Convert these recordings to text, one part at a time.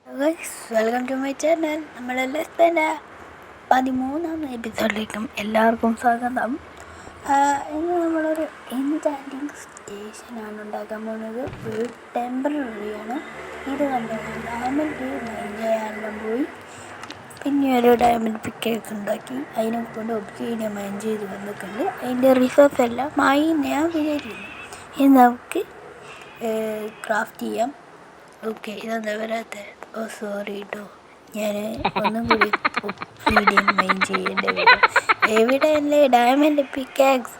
Welcome to my channel. നമ്മളെ ലെസ്ബൻ്റെ 13ാം എപ്പിസോഡിലേക്കും എല്ലാവർക്കും സ്വാഗതം. ഇന്ന് നമ്മളൊരു എൻചാൻറ്റിങ് സ്റ്റേഷനാണ് ഉണ്ടാക്കാൻ പോകുന്നത്. ഒരു ടെമ്പററിയാണ്. ഇത് കണ്ടത് ഡയമണ്ട് മൈൻ ചെയ്യാനെല്ലാം പോയി, പിന്നെ ഒരു ഡയമണ്ട് പിക്കേഴ്സ് ഉണ്ടാക്കി അതിനെ കൊണ്ട് ഒബ്സിഡിയൻ മൈൻ ചെയ്ത് വന്നിട്ടുണ്ട്. അതിൻ്റെ റിസോഴ്സ് എല്ലാം മായി ഞാൻ വിചാരിക്കുന്നു. ഇനി നമുക്ക് ക്രാഫ്റ്റ് ചെയ്യാം. ഓക്കെ, ഇതെന്താ വരാത്ത? ഓ സോറി കേട്ടോ, ഞാൻ ഒന്നും കൂടി ഒബ്സിഡിയൻ മൈൻ ചെയ്യേണ്ടി വരും. എവിടെയല്ലേ ഡയമണ്ട് പിക്കാക്സ്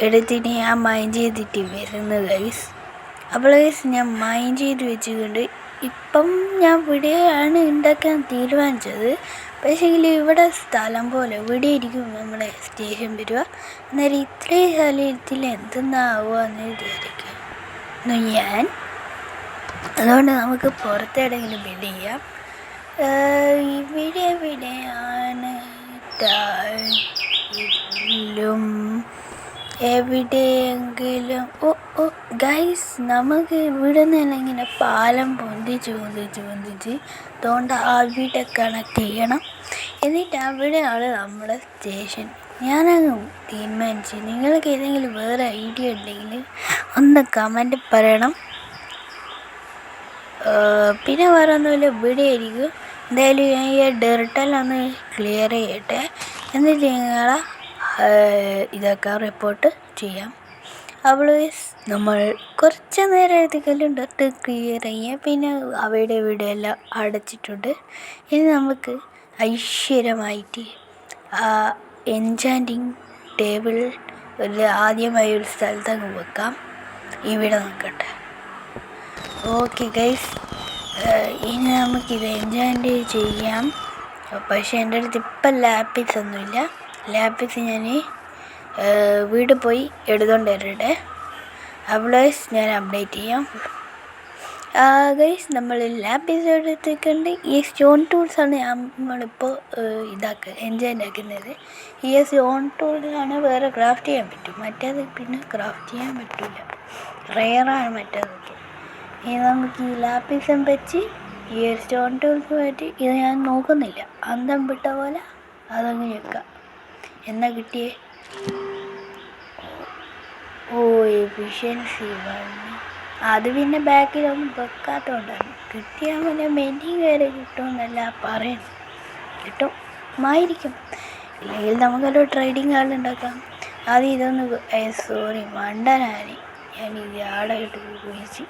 എടുത്തിട്ട് ഞാൻ മൈൻ ചെയ്തിട്ട് വരുന്നത് ഗൈസ്. അപ്പോൾ ഗൈസ് ഞാൻ മൈൻ ചെയ്ത് വെച്ചുകൊണ്ട് ഇപ്പം ഞാൻ ഇവിടെയാണ് ഉണ്ടാക്കാൻ തീരുമാനിച്ചത്. പക്ഷേ ഇവിടെ സ്ഥലം പോലെ ഇവിടെ ഇരിക്കും നമ്മളെ സ്റ്റേഷൻ വരിക. അന്നേരം ഇത്രയും സ്ഥലത്തിൽ എന്തെന്നാവുക എന്ന് വിചാരിക്കും ഞാൻ. അതുകൊണ്ട് നമുക്ക് പുറത്തെവിടെയെങ്കിലും ബിൽഡ് ചെയ്യാം. എവിടെയാണ് എവിടെയെങ്കിലും ഓ ഗൈസ്, നമുക്ക് ഇവിടെ നിന്ന് ഇങ്ങനെ പാലം പൊന്തിച്ച് അതുകൊണ്ട് അവിടെ കണക്ട് ചെയ്യണം. എന്നിട്ട് അവിടെയാണ് നമ്മുടെ സ്റ്റേഷൻ. ഞാനങ്ങ് തീരുമാനിച്ചു. നിങ്ങൾക്ക് ഏതെങ്കിലും വേറെ ഐഡിയ ഉണ്ടെങ്കിൽ ഒന്ന് കമൻറ്റ് പറയണം. പിന്നെ വേറെ ഒന്നുമില്ല, ഇവിടെ ആയിരിക്കും. എന്തായാലും ഞാൻ ഈ ഡെർട്ടെല്ലാം ഒന്ന് ക്ലിയർ ചെയ്യട്ടെ, എന്നിട്ട് നിങ്ങളെ ഇതൊക്കെ റിപ്പോർട്ട് ചെയ്യാം. അപ്പോൾ നമ്മൾ കുറച്ച് നേരം എഴുതിക്കലും ഡെർട്ട് ക്ലിയർ ചെയ്യാം. പിന്നെ അവിടെ ഇവിടെ എല്ലാം അടച്ചിട്ടുണ്ട്. ഇനി നമുക്ക് ഐശ്വര്യമായിട്ട് എൻചാൻറ്റിങ് ടേബിൾ ആദ്യമായി ഒരു സ്ഥലത്തങ്ങ് വെക്കാം. ഇവിടെ നോക്കട്ടെ. ഓക്കെ ഗൈസ്, ഇനി നമുക്കിത് എൻജോയ് ചെയ്യാം. പക്ഷേ എൻ്റെ അടുത്ത് ഇപ്പം ലാപ്പിസ് ഒന്നുമില്ല. ലാപ്പിസ് ഞാൻ വീട്ടിൽ പോയി എടുത്തുകൊണ്ട് വരട്ടെ. അപ്പോൾ ഞാൻ അപ്ഡേറ്റ് ചെയ്യാം. ഗൈസ്, നമ്മൾ ലാപ്പിസ് എടുത്തിട്ടുണ്ട്. ഈ സ്റ്റോൺ ടൂൾസാണ് നമ്മളിപ്പോൾ എൻജോയ് ആക്കുന്നത്. ഈ സ്റ്റോൺ ടൂൾസാണ് വേറെ ക്രാഫ്റ്റ് ചെയ്യാൻ പറ്റും. മറ്റേത് പിന്നെ ക്രാഫ്റ്റ് ചെയ്യാൻ പറ്റില്ല, റെയറാണ് മറ്റേതൊക്കെ. ഇനി നമുക്ക് ഈ ലാപ്പിസം വെച്ച് ഈ സ്റ്റോൺ ടൂൾസ് പറ്റി ഇത് ഞാൻ നോക്കുന്നില്ല, അന്തം വിട്ട പോലെ അതങ്ങ് വെക്കാം. എന്നാ കിട്ടിയേ? ഓ എഫിഷ്യൻസി 1. അത് പിന്നെ ബാക്കിലൊന്നും വെക്കാത്തതുകൊണ്ടാണ്. കിട്ടിയാൽ പിന്നെ മെനി വരെ കിട്ടുമെന്നല്ല പറയുന്നത്. കിട്ടുമായിരിക്കും, ഇല്ലെങ്കിൽ നമുക്കൊരു ട്രേഡിങ് കാർഡ് ഉണ്ടാക്കാം. അത് ഇതൊന്ന് സോറി മണ്ടനാണ് ഞാൻ ഇത് ആടെ ഇട്ട് ഉപയോഗിച്ച്.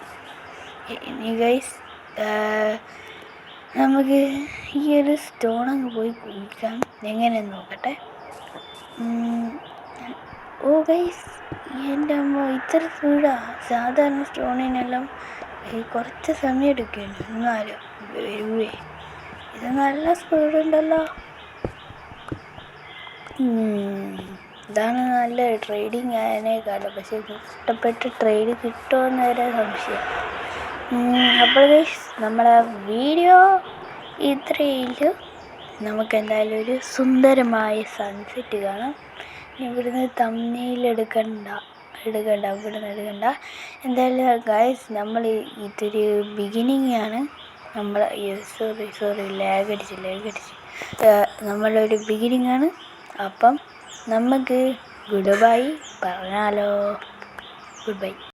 ഇനി ഗൈസ്, നമുക്ക് ഈ ഒരു സ്റ്റോൺ അങ്ങ് പോയി കുഴിക്കാം. എങ്ങനെയെന്ന് നോക്കട്ടെ. ഓ ഗൈസ്, എൻ്റെ അമ്മ ഇത്ര സ്പീഡാ! സാധാരണ സ്റ്റോണിനെല്ലാം കുറച്ച് സമയം എടുക്കുകയാണ്. എന്നാലും വരുവേ, ഇത് നല്ല സ്പീഡുണ്ടല്ലോ. ഇതാണ് നല്ല ട്രേഡിങ് ആയതിനേക്കാളും. പക്ഷേ ഇഷ്ടപ്പെട്ട് ട്രേഡ് കിട്ടുമെന്ന് വരെ സംശയം. അപ്പോൾ ഗൈസ്, നമ്മളെ വീഡിയോ ഇത്രയില്ല. നമുക്ക് എന്തായാലും ഒരു സുന്ദരമായ സൺസെറ്റ് കാണാം. ഇവിടുന്ന് തമ്മിൽ എടുക്കണ്ട. എന്തായാലും ഗൈസ്, നമ്മൾ ഇതൊരു ബിഗിനിങ് ആണ്. നമ്മൾ സോറി ലാഗ് അടിച്ച് നമ്മളൊരു ബിഗിനിങ് ആണ്. അപ്പം നമുക്ക് ഗുഡ് ബൈ പറഞ്ഞാലോ. Good bye.